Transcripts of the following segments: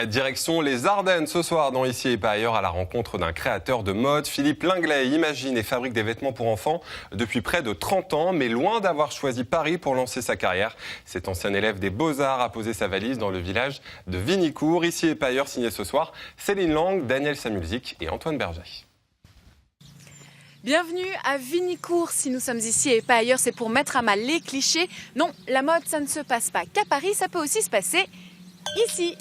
Direction les Ardennes ce soir dans Ici et pas ailleurs à la rencontre d'un créateur de mode. Philippe Lingley imagine et fabrique des vêtements pour enfants depuis près de 30 ans, mais loin d'avoir choisi Paris pour lancer sa carrière. Cet ancien élève des Beaux-Arts a posé sa valise dans le village de Vinicourt. Ici et pas ailleurs signé ce soir Céline Lang, Daniel Samulzik et Antoine Berger. Bienvenue à Vinicourt. Si nous sommes ici et pas ailleurs, c'est pour mettre à mal les clichés. Non, la mode, ça ne se passe pas qu'à Paris, ça peut aussi se passer ici.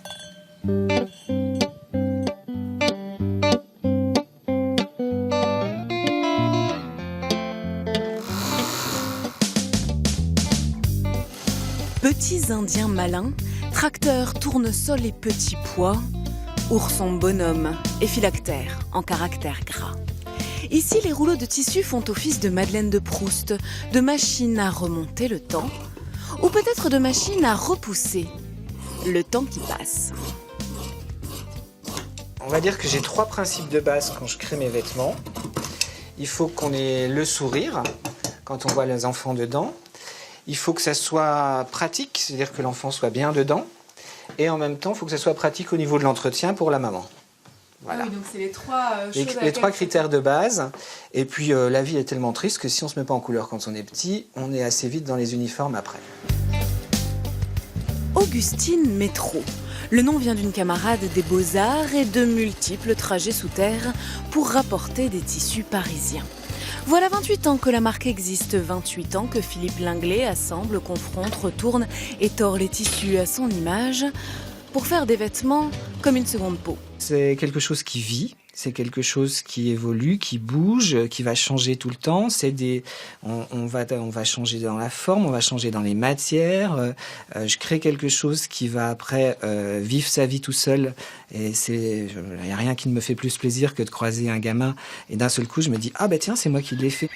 Petits indiens malins, tracteurs, tournesol et petits pois, ourson bonhomme et phylactère en caractère gras. Ici, les rouleaux de tissu font office de Madeleine de Proust, de machine à remonter le temps, ou peut-être de machine à repousser le temps qui passe. On va dire que j'ai 3 principes de base quand je crée mes vêtements. Il faut qu'on ait le sourire quand on voit les enfants dedans. Il faut que ça soit pratique, c'est-à-dire que l'enfant soit bien dedans. Et en même temps, il faut que ça soit pratique au niveau de l'entretien pour la maman. Voilà. Ah oui, donc c'est les 3 choses les 3 critères de base. Et puis la vie est tellement triste que si on ne se met pas en couleur quand on est petit, on est assez vite dans les uniformes après. Augustine Métro. Le nom vient d'une camarade des Beaux-Arts et de multiples trajets sous terre pour rapporter des tissus parisiens. Voilà 28 ans que la marque existe, 28 ans que Philippe Lingley assemble, confronte, retourne et tord les tissus à son image pour faire des vêtements comme une seconde peau. C'est quelque chose qui vit, c'est quelque chose qui évolue, qui bouge, qui va changer tout le temps. On va changer dans la forme, on va changer dans les matières. Je crée quelque chose qui va après vivre sa vie tout seul. Et il n'y a rien qui ne me fait plus plaisir que de croiser un gamin. Et d'un seul coup, je me dis, ah ben tiens, c'est moi qui l'ai fait.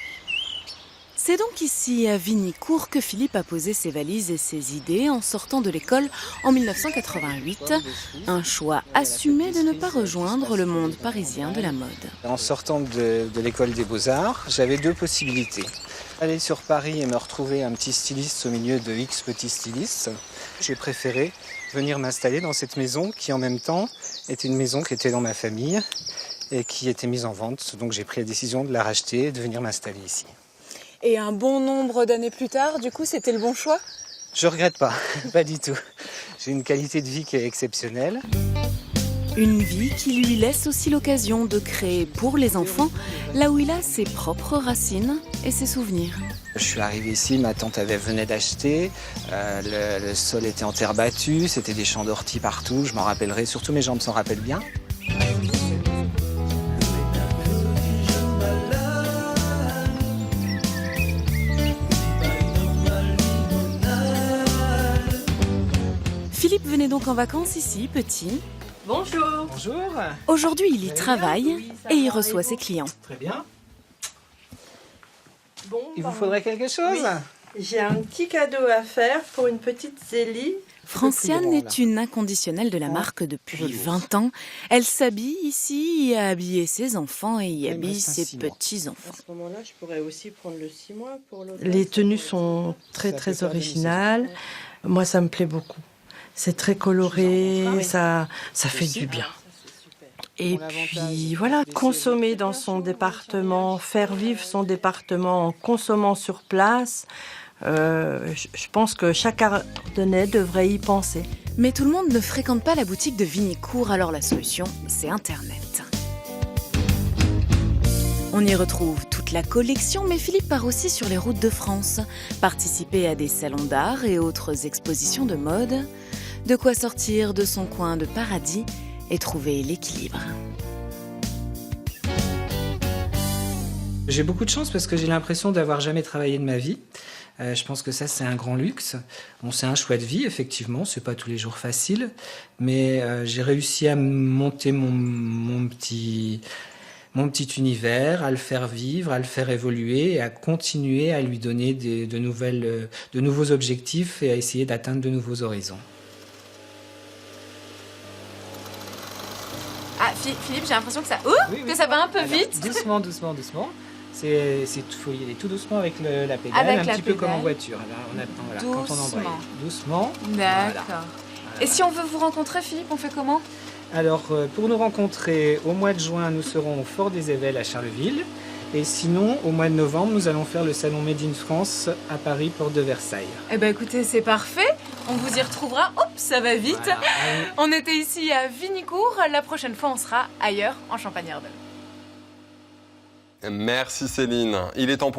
C'est donc ici, à Vinicourt, que Philippe a posé ses valises et ses idées en sortant de l'école en 1988. Un choix assumé de ne pas rejoindre le monde parisien de la mode. En sortant de l'école des Beaux-Arts, j'avais 2 possibilités. Aller sur Paris et me retrouver un petit styliste au milieu de X petits stylistes. J'ai préféré venir m'installer dans cette maison qui en même temps était une maison qui était dans ma famille et qui était mise en vente. Donc j'ai pris la décision de la racheter et de venir m'installer ici. Et un bon nombre d'années plus tard, du coup, c'était le bon choix ? Je regrette pas, pas du tout. J'ai une qualité de vie qui est exceptionnelle. Une vie qui lui laisse aussi l'occasion de créer pour les enfants, là où il a ses propres racines et ses souvenirs. Je suis arrivé ici, ma tante venait d'acheter, le sol était en terre battue, c'était des champs d'ortie partout, je m'en rappellerai, surtout mes jambes s'en rappellent bien. Philippe venait donc en vacances ici, petit. Bonjour. Bonjour. Aujourd'hui, il y travaille et il reçoit ses clients. Très bien. Bon, Il vous faudrait quelque chose ? oui. J'ai un petit cadeau à faire pour une petite Zélie. Franciane est une inconditionnelle de la marque depuis 20 ans. Elle s'habille ici, y a habillé ses enfants et y habille ses petits-enfants. À ce moment-là, je pourrais aussi prendre le 6 mois pour l'autre. Les tenues sont très originales. Moi, ça me plaît beaucoup. C'est très coloré, ça fait du bien. Et puis voilà, consommer dans son département, faire vivre son département en consommant sur place, je pense que chaque Ardennais devrait y penser. Mais tout le monde ne fréquente pas la boutique de Vinicourt, alors la solution, c'est Internet. On y retrouve toute la collection, mais Philippe part aussi sur les routes de France, participer à des salons d'art et autres expositions de mode. De quoi sortir de son coin de paradis et trouver l'équilibre. J'ai beaucoup de chance parce que j'ai l'impression d'avoir jamais travaillé de ma vie. Je pense que ça, c'est un grand luxe. Bon, c'est un choix de vie, effectivement. C'est pas tous les jours facile. Mais j'ai réussi à monter mon petit univers, à le faire vivre, à le faire évoluer et à continuer à lui donner de nouveaux objectifs et à essayer d'atteindre de nouveaux horizons. Ah, Philippe, j'ai l'impression que ça, que ça va un peu vite. Doucement. Il faut y aller tout doucement avec la pédale, avec un la petit peu pédale. comme en voiture. Là, on attend, voilà, quand on embraye. Doucement. D'accord. Et si on veut vous rencontrer, Philippe, on fait comment? Alors, pour nous rencontrer, au mois de juin, nous serons au Fort des Évêles à Charleville. Et sinon, au mois de novembre, nous allons faire le salon Made in France à Paris, porte de Versailles. Eh ben écoutez, c'est parfait. On vous y retrouvera. Hop, ça va vite. Voilà. On était ici à Vinicourt. La prochaine fois, on sera ailleurs, en Champagne-Ardenne. Merci Céline. Il est temps pour